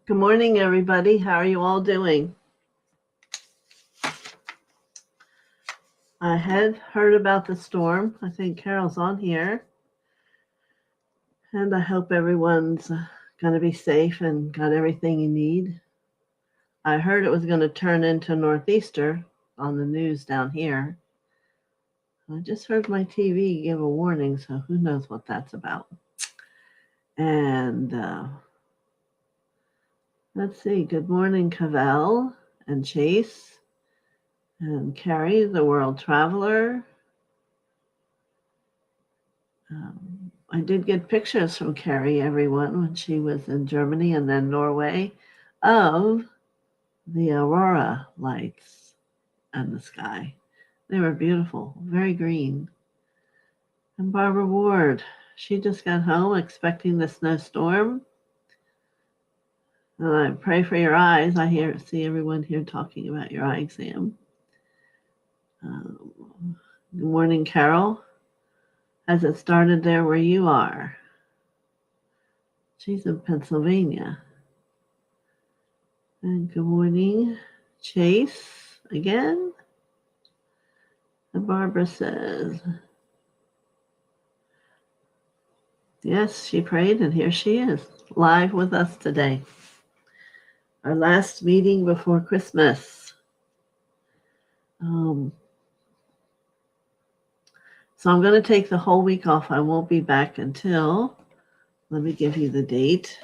Good morning, everybody. How are you all doing? I had heard about the storm. I think Carol's on here. And I hope everyone's going to be safe and got everything you need. I heard it was going to turn into northeaster on the news down here. I just heard my TV give a warning, so who knows what that's about. And let's see. Good morning, Cavell and Chase and Carrie, the world traveler. I did get pictures from Carrie, everyone, when she was in Germany and then Norway of the aurora lights in the sky. They were beautiful, very green. And Barbara Ward, she just got home expecting the snowstorm. And I pray for your eyes. I see everyone here talking about your eye exam. Good morning, Carol. Has it started there where you are? She's in Pennsylvania. And good morning, Chase, again. And Barbara says, yes, she prayed, and here she is, live with us today. Our last meeting before Christmas. So I'm going to take the whole week off. I won't be back until, let me give you the date.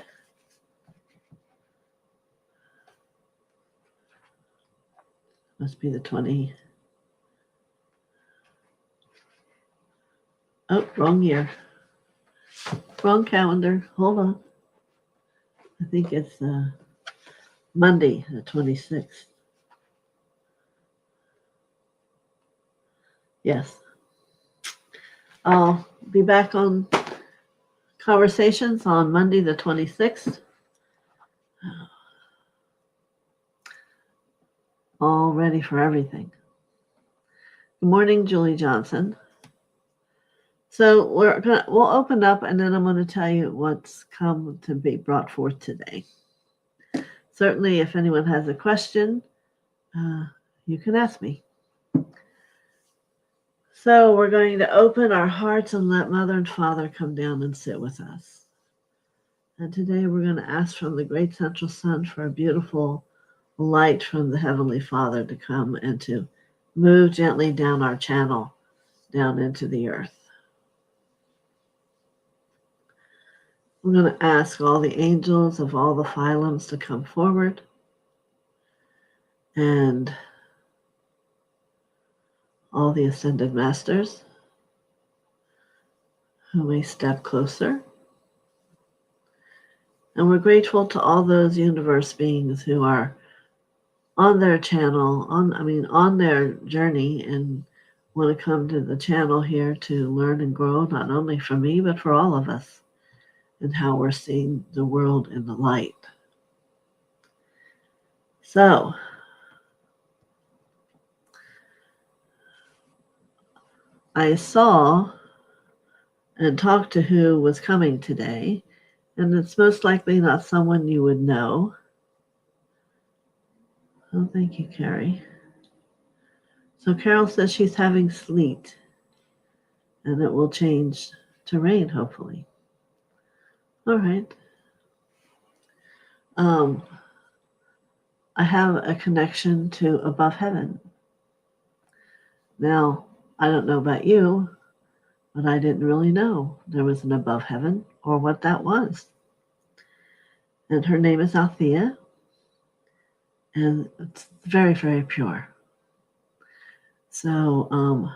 Must be the 20. Oh, wrong year. Wrong calendar. Hold on. I think it's Monday, the 26th. Yes. I'll be back on Conversations on Monday, the 26th. All ready for everything. Good morning, Julie Johnson. So we'll open up, and then I'm going to tell you what's come to be brought forth today. Certainly, if anyone has a question, you can ask me. So we're going to open our hearts and let Mother and Father come down and sit with us. And today we're going to ask from the great central sun for a beautiful light from the Heavenly Father to come and to move gently down our channel, down into the earth. We're going to ask all the angels of all the phylums to come forward, and all the ascended masters who may step closer. And we're grateful to all those universe beings who are on their channel, on their journey, and want to come to the channel here to learn and grow, not only for me, but for all of us, and how we're seeing the world in the light. So, I saw and talked to who was coming today, and it's most likely not someone you would know. Oh, thank you, Carrie. So Carol says she's having sleet, and it will change to rain, hopefully. All right. I have a connection to above heaven. Now, I don't know about you, but I didn't really know there was an above heaven or what that was. And her name is Althea, and it's very, very pure. So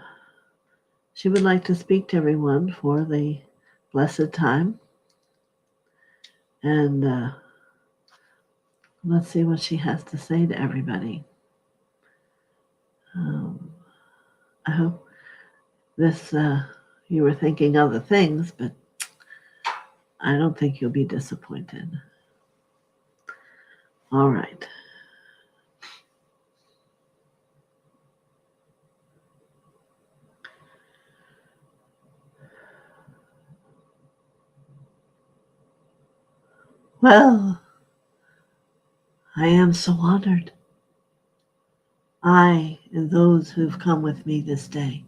she would like to speak to everyone for the blessed time. And let's see what she has to say to everybody. I hope this, you were thinking other things, but I don't think you'll be disappointed. All right. Well, I am so honored. I and those who've come with me this day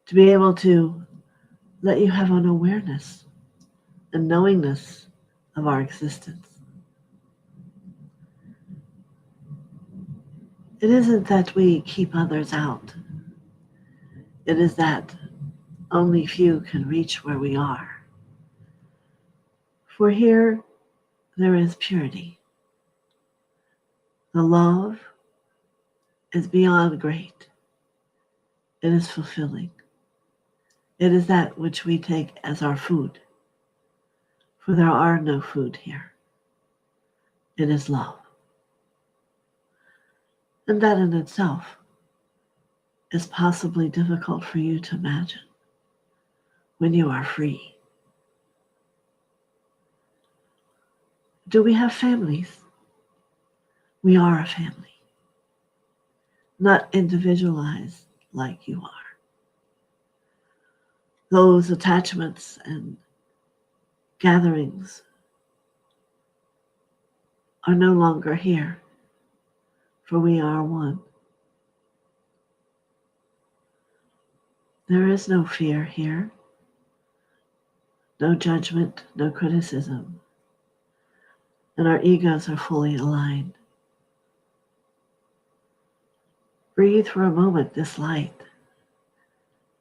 to be able to let you have an awareness and knowingness of our existence. It isn't that we keep others out. It is that only few can reach where we are. For here there is purity. The love is beyond great. It is fulfilling. It is that which we take as our food. For there are no food here. It is love. And that in itself is possibly difficult for you to imagine when you are free. Do we have families? We are a family, not individualized like you are. Those attachments and gatherings are no longer here, for we are one. There is no fear here, no judgment, no criticism, and our egos are fully aligned. Breathe for a moment this light,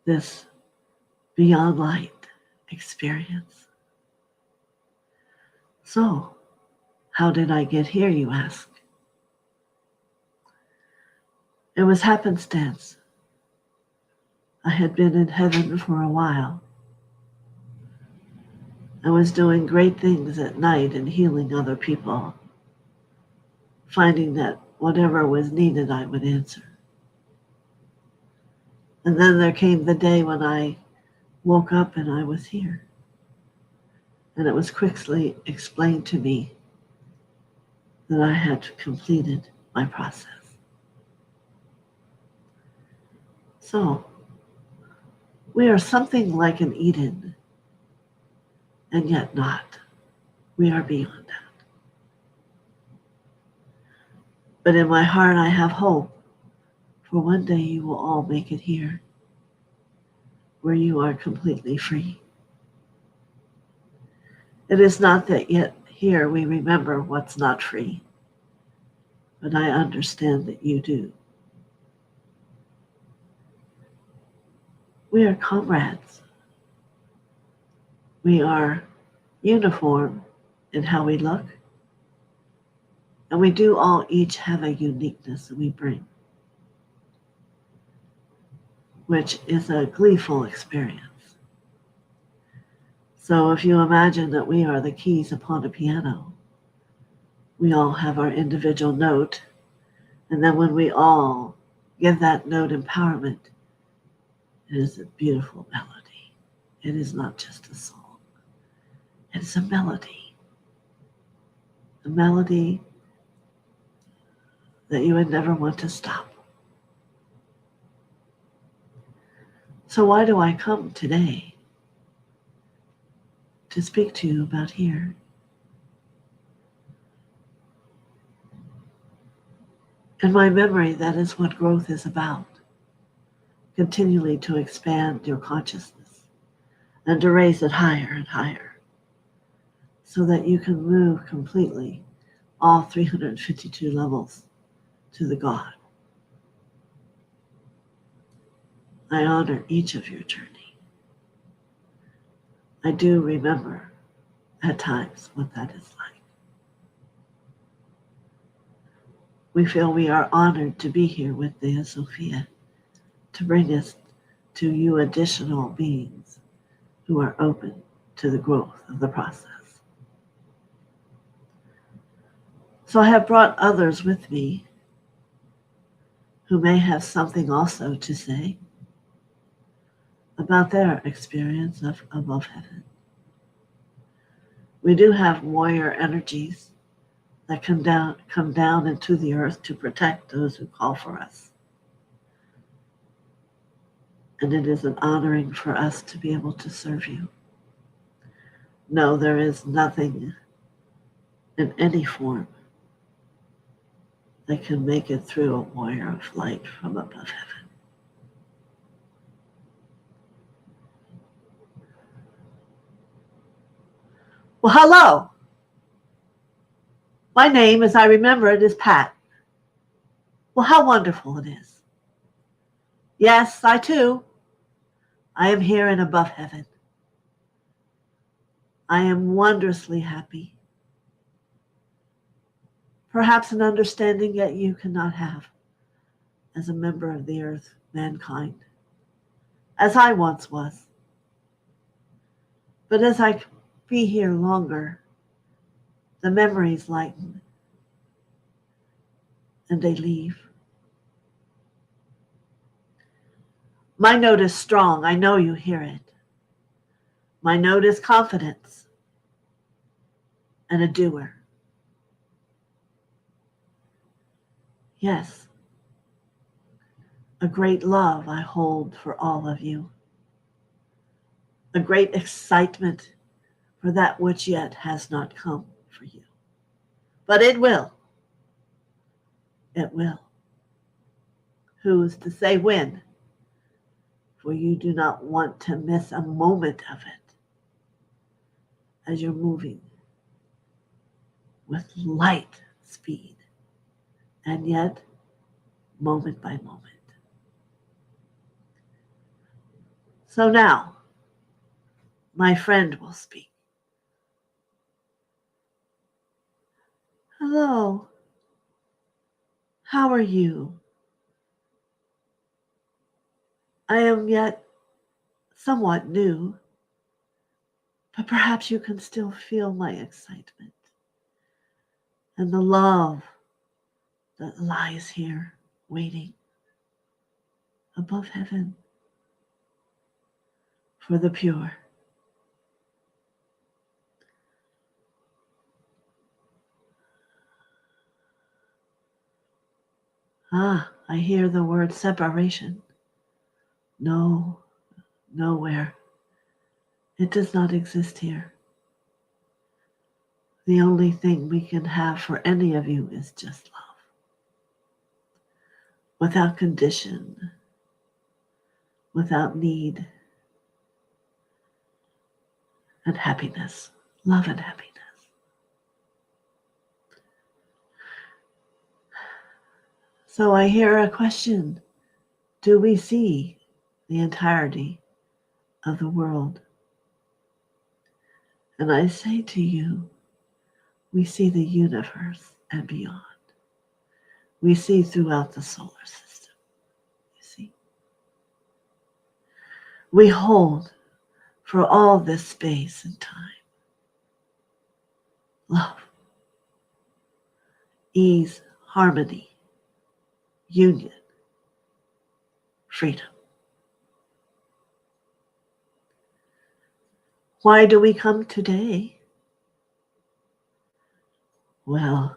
this beyond light experience. So, how did I get here, you ask? It was happenstance. I had been in heaven for a while. I was doing great things at night and healing other people, finding that whatever was needed I would answer. And then there came the day when I woke up and I was here. And it was quickly explained to me that I had completed my process. So, we are something like an Eden, and yet not. We are beyond that. But in my heart, I have hope, for one day you will all make it here, where you are completely free. It is not that yet here we remember what's not free, but I understand that you do. We are comrades. We are uniform in how we look, and we do all each have a uniqueness that we bring, which is a gleeful experience. So if you imagine that we are the keys upon a piano, we all have our individual note, and then when we all give that note empowerment, it is a beautiful melody. It is not just a song. It is a melody. A melody that you would never want to stop. So why do I come today to speak to you about here? In my memory, that is what growth is about. Continually to expand your consciousness and to raise it higher and higher so that you can move completely all 352 levels to the God. I honor each of your journey. I do remember at times what that is like. We feel we are honored to be here with TheoSophia to bring us to you additional beings who are open to the growth of the process. So I have brought others with me who may have something also to say about their experience of above heaven. We do have warrior energies that come down into the earth to protect those who call for us. And it is an honoring for us to be able to serve you. No, there is nothing in any form that can make it through a wire of light from above heaven. Well, hello. My name, as I remember it, is Pat. Well, how wonderful it is. Yes, I too. I am here in above heaven. I am wondrously happy. Perhaps an understanding yet you cannot have as a member of the earth, mankind, as I once was. But as I be here longer, the memories lighten and they leave. My note is strong. I know you hear it. My note is confidence and a doer. Yes, a great love I hold for all of you. A great excitement for that which yet has not come for you. But it will. It will. Who is to say when? For you do not want to miss a moment of it as you're moving with light speed and yet moment by moment. So now, my friend will speak. Hello. How are you? I am yet somewhat new, but perhaps you can still feel my excitement and the love that lies here waiting above heaven for the pure. Ah, I hear the word separation. No, nowhere. It does not exist here. The only thing we can have for any of you is just love. Without condition, without need, and happiness. Love and happiness. So I hear a question. Do we see the entirety of the world? And I say to you, we see the universe and beyond. We see throughout the solar system. You see? We hold for all this space and time love, ease, harmony, union, freedom. Why do we come today? Well,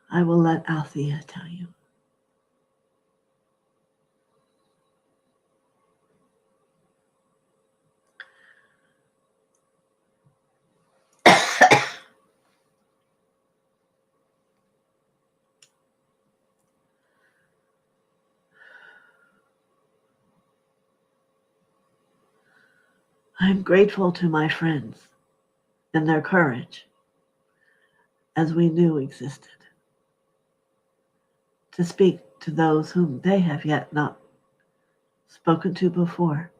I will let Althea tell you. I'm grateful to my friends and their courage, as we knew existed, to speak to those whom they have yet not spoken to before.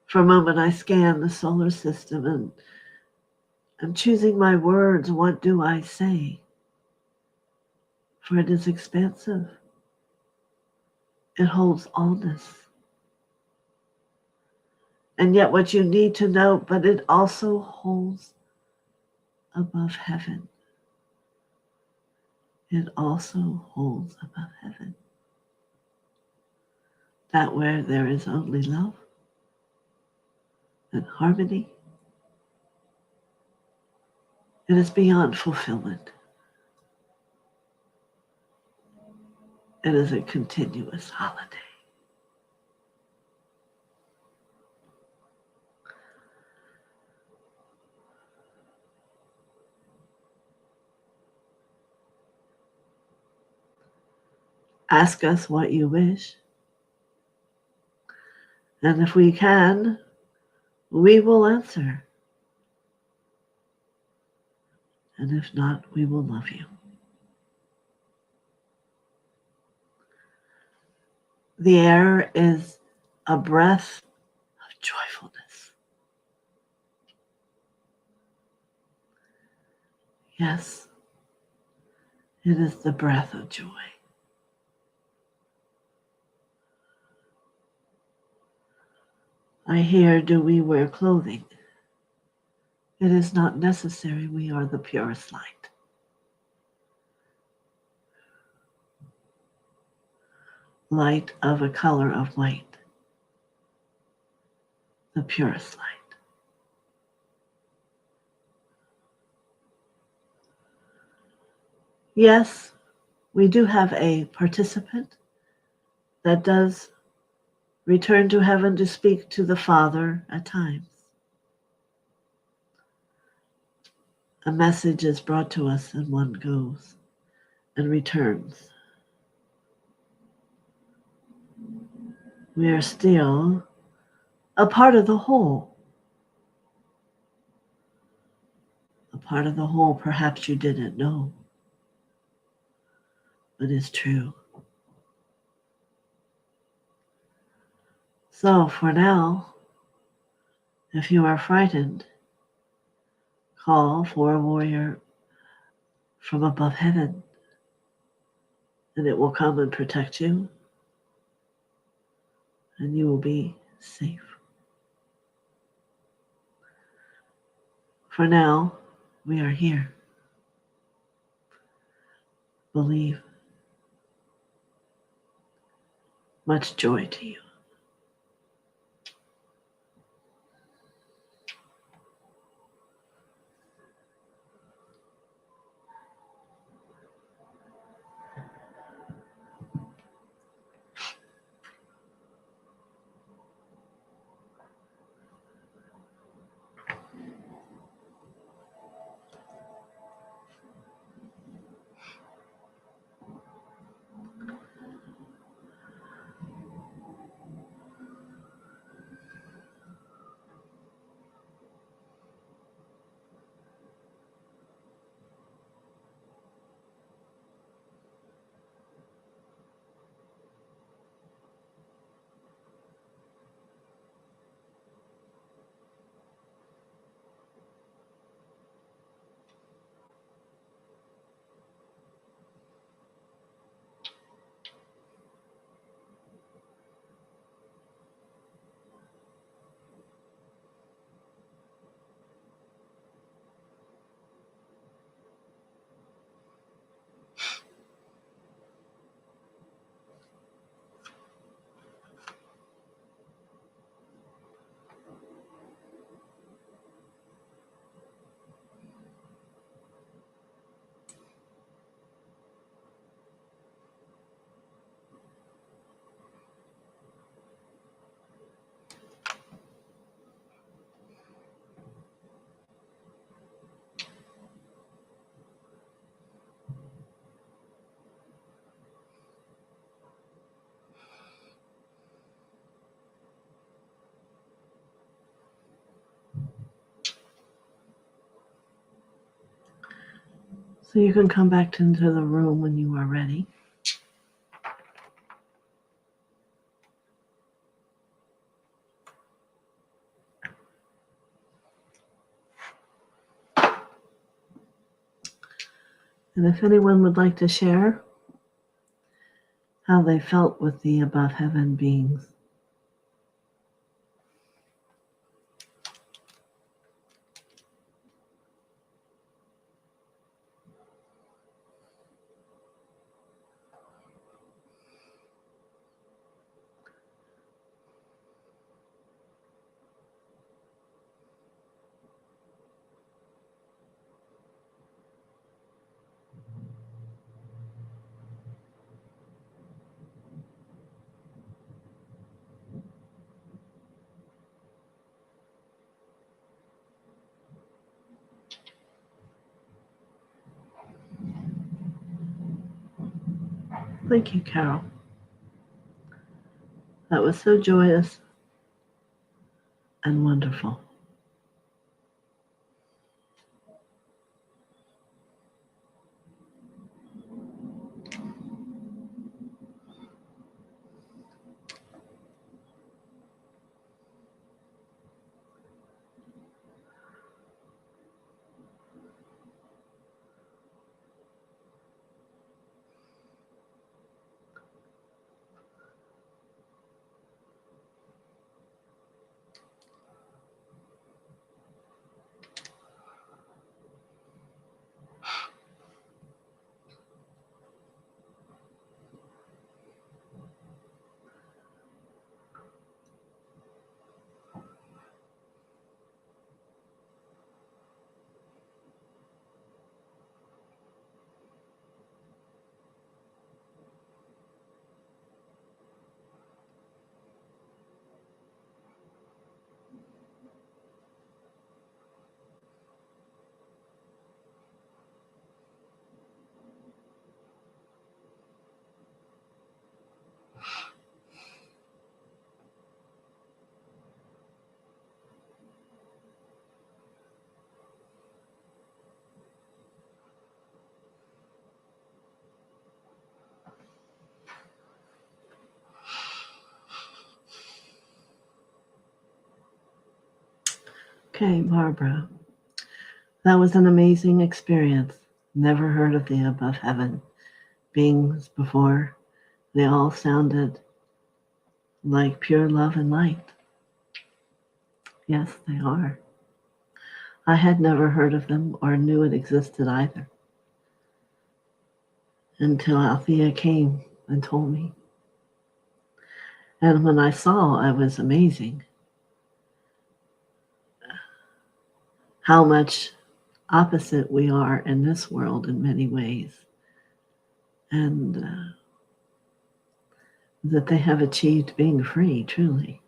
For a moment, I scan the solar system and I'm choosing my words. What do I say? For it is expansive. It holds allness. And yet what you need to know, but it also holds above heaven. It also holds above heaven. That where there is only love and harmony, it is beyond fulfillment. It is a continuous holiday. Ask us what you wish, and if we can, we will answer. And if not, we will love you. The air is a breath of joyfulness. Yes, it is the breath of joy. I hear, do we wear clothing? It is not necessary. We are the purest light. Light of a color of white. The purest light. Yes, we do have a participant that does return to heaven to speak to the Father at times. A message is brought to us and one goes and returns. We are still a part of the whole. A part of the whole perhaps you didn't know, but it's true. So for now, if you are frightened, call for a warrior from above heaven, and it will come and protect you, and you will be safe. For now, we are here. Believe. Much joy to you. So you can come back into the room when you are ready. And if anyone would like to share how they felt with the above heaven beings, Thank you, Carol. That was so joyous and wonderful. Okay, Barbara. That was an amazing experience. Never heard of the above heaven beings before. They all sounded like pure love and light. Yes, they are. I had never heard of them or knew it existed either until Althea came and told me. And when I saw, I was amazing how much opposite we are in this world in many ways. And that they have achieved being free, truly.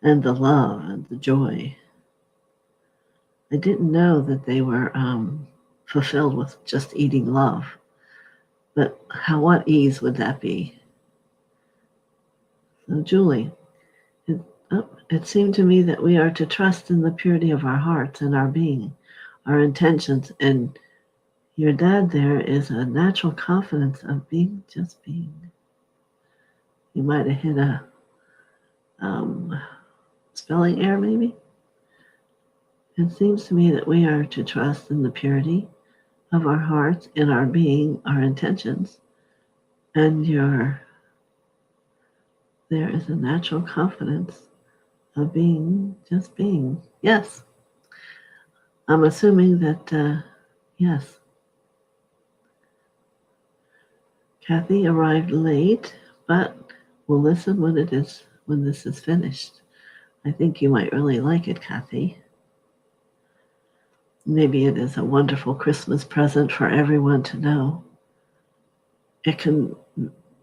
And the love and the joy. I didn't know that they were fulfilled with just eating love. But what ease would that be? So, Julie, it seemed to me that we are to trust in the purity of our hearts and our being, our intentions. And your dad there is a natural confidence of being just being. You might have hit a spelling error, maybe. It seems to me that we are to trust in the purity of our hearts, in our being, our intentions, and there is a natural confidence of being, just being. Yes. I'm assuming that, yes. Kathy arrived late, but we'll listen when this is finished. I think you might really like it, Kathy. Maybe it is a wonderful Christmas present for everyone to know. It can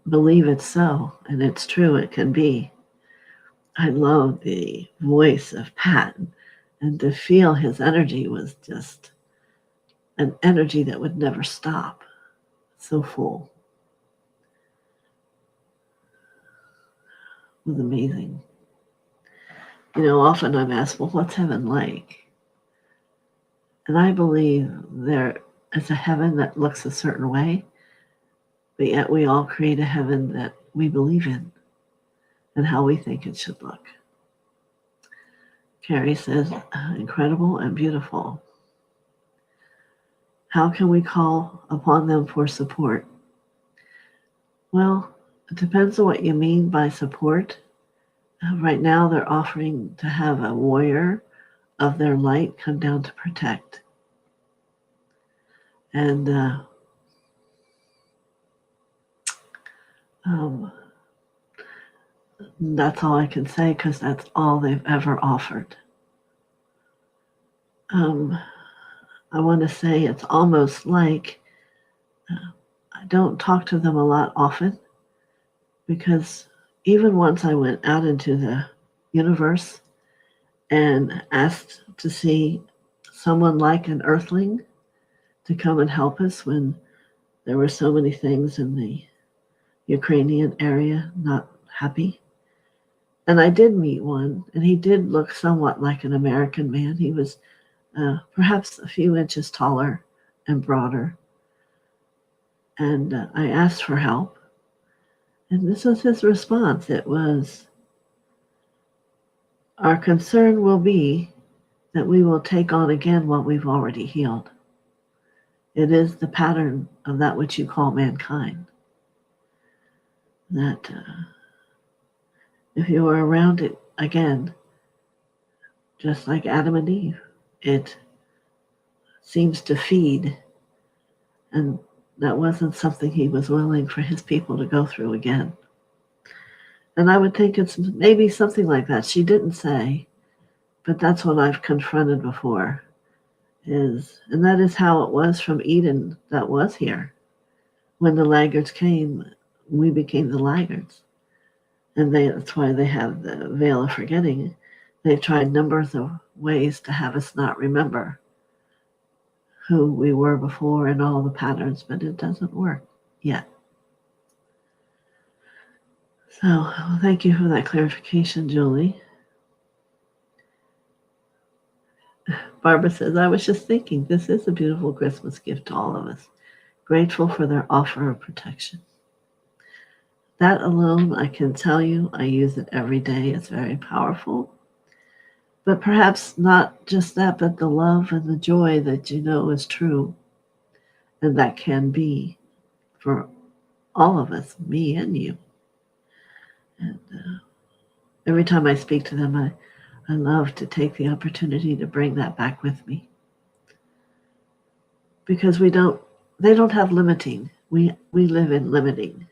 believe it's so, and it's true, it can be. I love the voice of Pat, and to feel his energy was just an energy that would never stop. So full. It was amazing. You know, often I'm asked, well, what's heaven like? And I believe there is a heaven that looks a certain way, but yet we all create a heaven that we believe in and how we think it should look. Carrie says, incredible and beautiful. How can we call upon them for support? Well, it depends on what you mean by support. Right now, they're offering to have a warrior of their light come down to protect. And that's all I can say because that's all they've ever offered. I want to say it's almost like I don't talk to them a lot often because even once I went out into the universe and asked to see someone like an earthling to come and help us when there were so many things in the Ukrainian area, not happy. And I did meet one, and he did look somewhat like an American man. He was perhaps a few inches taller and broader. And I asked for help. And this was his response. It was, our concern will be that we will take on again what we've already healed. It is the pattern of that which you call mankind. That if you are around it again, just like Adam and Eve, it seems to feed. And that wasn't something he was willing for his people to go through again. And I would think it's maybe something like that. She didn't say, but that's what I've confronted before. And that is how it was from Eden that was here. When the laggards came, we became the laggards. And that's why they have the veil of forgetting. They've tried numbers of ways to have us not remember who we were before and all the patterns, but it doesn't work yet. So thank you for that clarification, Julie. Barbara says, I was just thinking this is a beautiful Christmas gift to all of us. Grateful for their offer of protection. That alone, I can tell you, I use it every day. It's very powerful. But perhaps not just that, but the love and the joy that you know is true. And that can be for all of us, me and you. And every time I speak to them, I love to take the opportunity to bring that back with me. Because they don't have limiting. We live in limiting.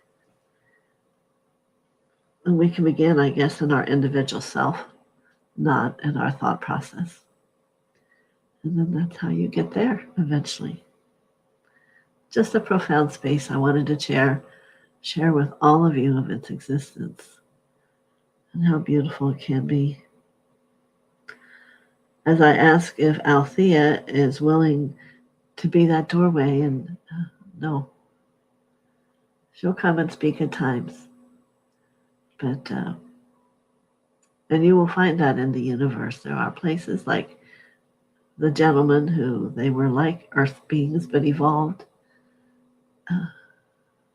And we can begin, I guess, in our individual self, not in our thought process. And then that's how you get there eventually. Just a profound space I wanted to share with all of you of its existence and how beautiful it can be. As I ask if Althea is willing to be that doorway, and no, she'll come and speak at times. But, and you will find that in the universe. There are places like the gentleman who they were like earth beings but evolved.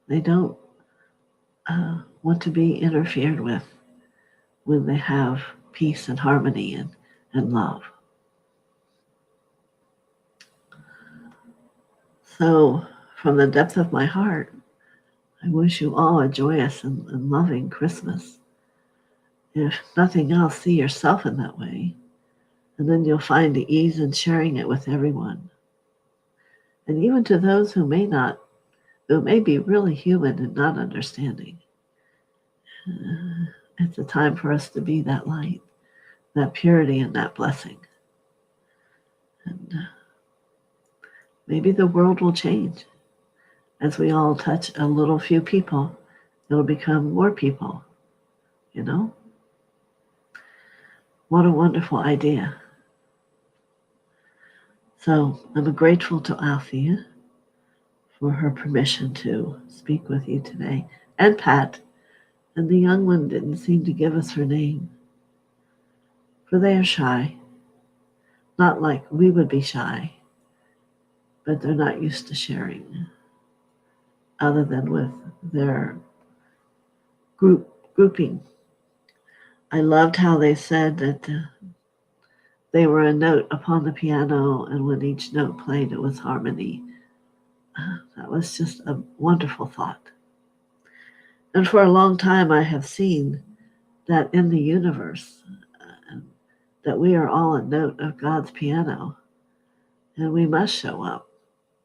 They don't want to be interfered with when they have peace and harmony and love. So from the depth of my heart, I wish you all a joyous and loving Christmas. If nothing else, see yourself in that way. And then you'll find the ease in sharing it with everyone. And even to those who may be really human and not understanding. It's a time for us to be that light, that purity, and that blessing. And maybe the world will change. As we all touch a little few people, it'll become more people, you know? What a wonderful idea. So I'm grateful to Althea for her permission to speak with you today, and Pat. And the young one didn't seem to give us her name, for they are shy. Not like we would be shy, but they're not used to sharing, other than with their grouping. I loved how they said that they were a note upon the piano, and when each note played, it was harmony. That was just a wonderful thought. And for a long time, I have seen that in the universe, that we are all a note of God's piano, and we must show up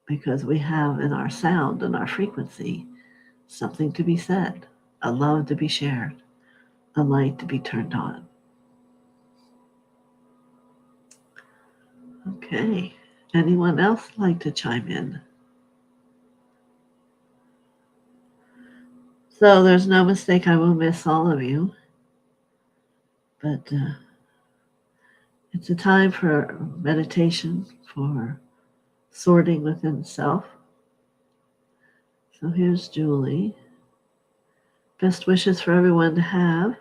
because we have in our sound and our frequency something to be said, a love to be shared, a light to be turned on. Okay, anyone else like to chime in? So there's no mistake, I will miss all of you, but it's a time for meditation, for sorting within self. So here's Julie. Best wishes for everyone to have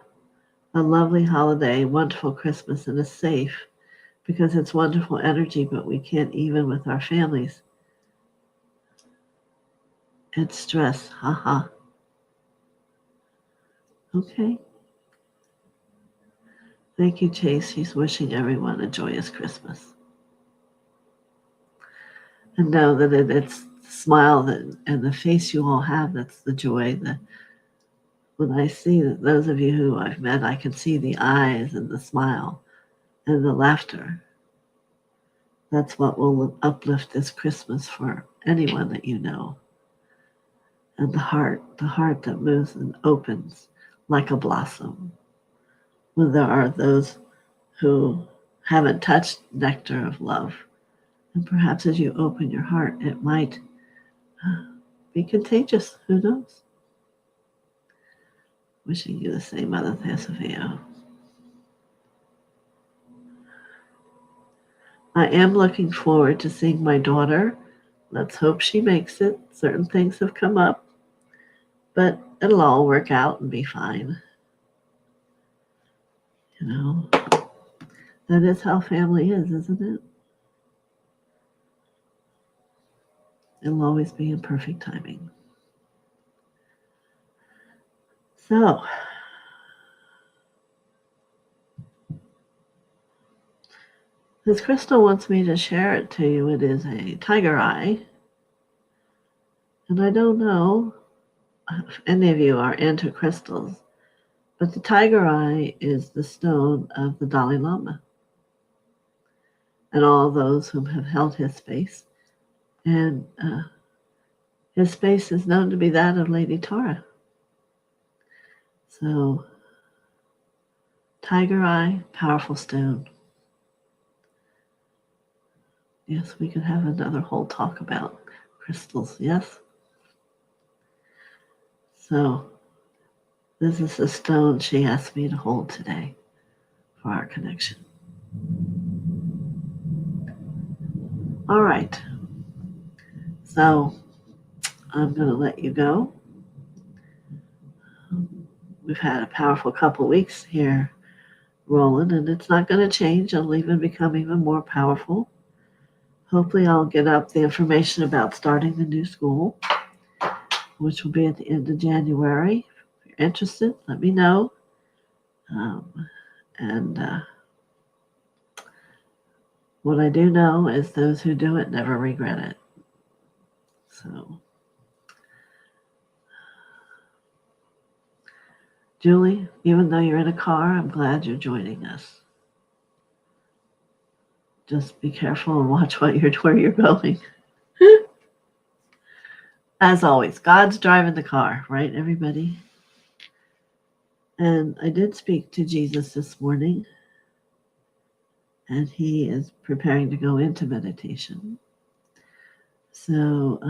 a lovely holiday, wonderful Christmas, and a safe, because it's wonderful energy, but we can't even with our families. It's stress. Haha. Okay. Thank you, Chase. She's wishing everyone a joyous Christmas. And know that it's the smile and the face you all have that's the joy. When I see that those of you who I've met, I can see the eyes and the smile and the laughter. That's what will uplift this Christmas for anyone that you know. And the heart that moves and opens like a blossom. When there are those who haven't touched nectar of love. And perhaps as you open your heart, it might be contagious. Who knows? Wishing you the same, Mother TheoSophia. I am looking forward to seeing my daughter. Let's hope she makes it. Certain things have come up, but it'll all work out and be fine. You know, that is how family is, isn't it? It'll always be in perfect timing. So, this crystal wants me to share it to you. It is a tiger eye. And I don't know if any of you are into crystals, but the tiger eye is the stone of the Dalai Lama and all those who have held his space. And his space is known to be that of Lady Tara. So, tiger eye, powerful stone. Yes, we could have another whole talk about crystals, yes? So, this is the stone she asked me to hold today for our connection. All right. So, I'm going to let you go. We've had a powerful couple weeks here rolling, and it's not going to change. It'll even become even more powerful. Hopefully, I'll get up the information about starting the new school, which will be at the end of January. If you're interested, let me know. What I do know is those who do it never regret it. So, Julie, even though you're in a car, I'm glad you're joining us. Just be careful and watch where you're going. As always, God's driving the car, right, everybody? And I did speak to Jesus this morning, and he is preparing to go into meditation. So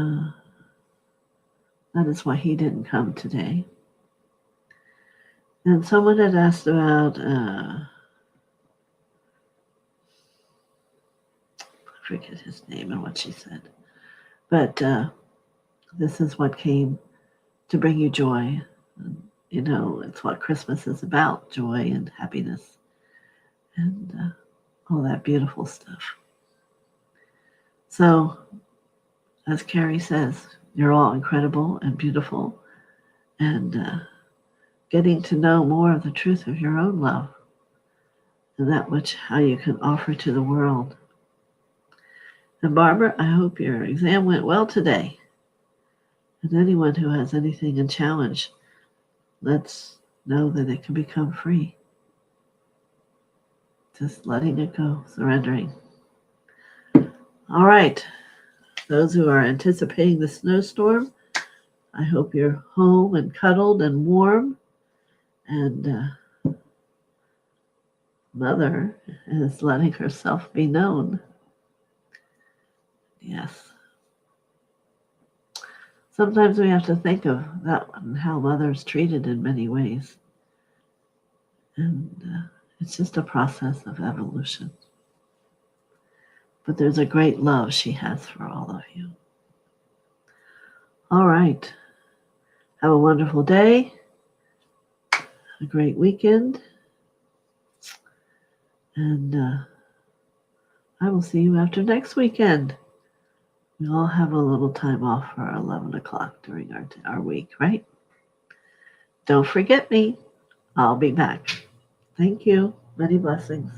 that is why he didn't come today. And someone had asked about, I forget his name and what she said, but this is what came to bring you joy. You know, it's what Christmas is about, joy and happiness and all that beautiful stuff. So, as Carrie says, you're all incredible and beautiful, and getting to know more of the truth of your own love and that which how you can offer to the world. And Barbara, I hope your exam went well today. And anyone who has anything in challenge, let's know that it can become free. Just letting it go, surrendering. All right. Those who are anticipating the snowstorm, I hope you're home and cuddled and warm. And Mother is letting herself be known. Yes. Sometimes we have to think of that and how Mother's treated in many ways. And it's just a process of evolution. But there's a great love she has for all of you. All right. Have a wonderful day. a great weekend. And I will see you after next weekend. We all have a little time off for 11 o'clock during our week, right? Don't forget me. I'll be back. Thank you. Many blessings.